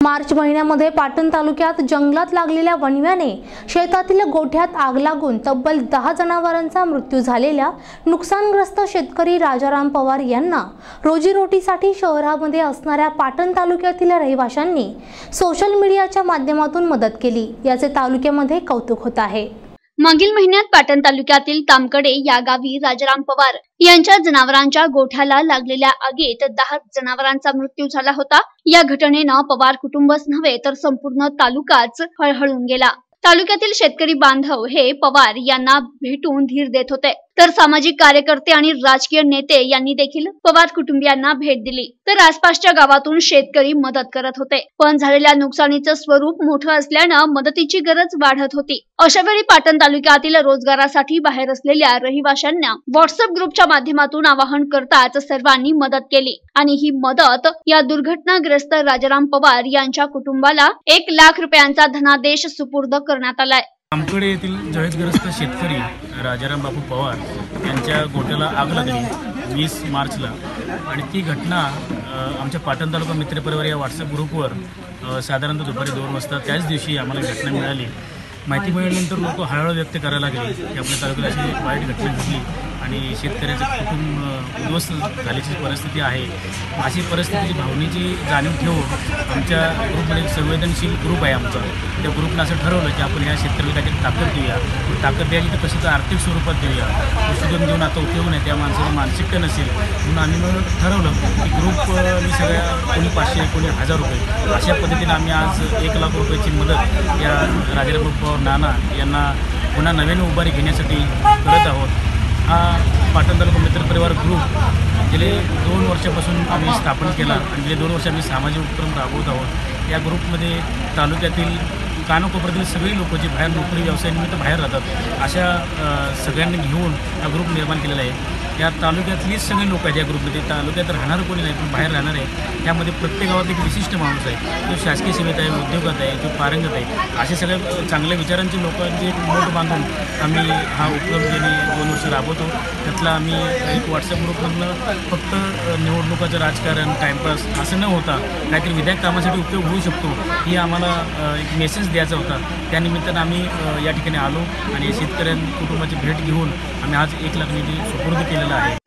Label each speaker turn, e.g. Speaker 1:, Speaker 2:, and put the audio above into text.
Speaker 1: मार्च महिन्यामध्ये पाटण तालुक्यात जंगलात लागलेल्या वणव्याने शेतातील गोठ्यात आग लागून तब्बल 10 जनावरांचा मृत्यू झालेल्या नुकसानग्रस्त शेतकरी राजाराम पवार यांना रोजीरोटीसाठी शहरामध्ये असणाऱ्या पाटण तालुक्यातील रहिवाशांनी सोशल मीडियाच्या माध्यमातून मदत केली, याचे तालुक्यामध्ये कौतुक होत आहे।
Speaker 2: मागील महिन्यात पाटण तालुक्यातील तामकडे या गावी राजाराम पवार यांच्या जनावरांच्या गोठ्याला लागलेल्या आगीत 10 जनावरांचा मृत्यू झाला होता। या घटनेनं पवार कुटुंबच नव्हे तर संपूर्ण तालुकाच हळहळून गेला। तालुक्यातील शेतकरी बांधव हे पवार यांना भेटून धीर देत होते, तर सामाजिक कार्यकर्ते आणि राजकीय नेते यांनी देखील पवार कुटुंबियांना भेट दिली, तर आसपासच्या गावातून शेतकरी मदत करत होते। पण झालेल्या नुकसानीचं स्वरूप मोठं असल्यानं मदतीची गरज वाढत होती। अशा वेळी पाटण तालुक्यातील रोजगारासाठी बाहेर असलेल्या रहिवाशांना व्हॉट्सअप ग्रुपच्या माध्यमातून आवाहन करताच सर्वांनी मदत केली आणि ही मदत या दुर्घटनाग्रस्त राजाराम पवार यांच्या कुटुंबाला 1 लाख रुपयांचा धनादेश सुपूर्द करण्यात आलाय।
Speaker 3: तामकडे येथील जळीतग्रस्त शेतकरी राजाराम बापू पवार यांच्या गोठ्याला आग लागली 20 मार्चला आणि ती घटना आमच्या पाटण तालुका मित्र परिवार या व्हॉट्सअप ग्रुपवर साधारणतः दुपारी 2 वाजता त्याच दिवशी आम्हाला घटना मिळाली। माहिती मिळाल्यानंतर लोक हळहळ व्यक्त करायला लागले की आपल्या तालुक्यात अशी वाईट घटना घडली आणि शेतकऱ्याचं कुटुंब उद्ध्वस्त झाल्याची परिस्थिती आहे। अशी परिस्थितीची भावनेची जाणीव ठेवून आमच्या ग्रुपमध्ये संवेदनशील ग्रुप आहे आमचा, त्या ग्रुपनं असं ठरवलं की आपण ह्या शेतकऱ्याला काहीतरी ताकद देऊया। ताकद द्यायची तर कशी तर आर्थिक स्वरूपात देऊया, पुस्तकं देऊन आता उपयोग नाही, त्या माणसाची मानसिकता नसेल म्हणून आम्ही मग ठरवलं की ग्रुप मी सगळ्या कोणी 500 कोणी 1000 रुपये अशा पद्धतीने आम्ही आज 1 लाख रुपयाची मदत या राजाराम पवार नाना यांना पुन्हा नव्याने उभारी घेण्यासाठी करत आहोत। हा पाटण तालुका मित्र परिवार ग्रुप गेले 2 वर्षापासून आम्ही स्थापन केला आणि गेले 2 वर्ष आम्ही सामाजिक उपक्रम राबवत आहोत। या ग्रुपमध्ये तालुक्यातील कानाकोपऱ्यातील सगळी लोक जे बाहेर नोकरी व्यवसायानिमित्त बाहेर राहतात अशा सगळ्यांनी घेऊन हा ग्रुप निर्माण केलेला आहे। या तालुक्यातलीच सगळी लोक आहेत या ग्रुपमध्ये, तालुक्यात राहणारं कोणी नाही पण बाहेर राहणार आहे। त्यामध्ये प्रत्येक गावात एक विशिष्ट माणूस आहे, जो शासकीय सेवेत आहे, उद्योगात आहे, जो पारंगत आहे। असे सगळ्या चांगल्या विचारांचे लोकांचे एक मोठ बांधून आम्ही हा उपक्रम गेली 2 वर्ष राबवतो। त्यातला आम्ही एक व्हॉट्सअप ग्रुपमधनं फक्त निवडणुकाचं राजकारण टाइमपास असं न होता काहीतरी विधायक कामासाठी उपयोग होऊ शकतो ही आम्हाला एक मेसेज द्यायचा होता। त्यानिमित्तानं आम्ही या ठिकाणी आलो आणि शेतकऱ्यां कुटुंबाची भेट घेऊन आम्ही आज 1 लाख निधी सुपूर्द केलेला आहे।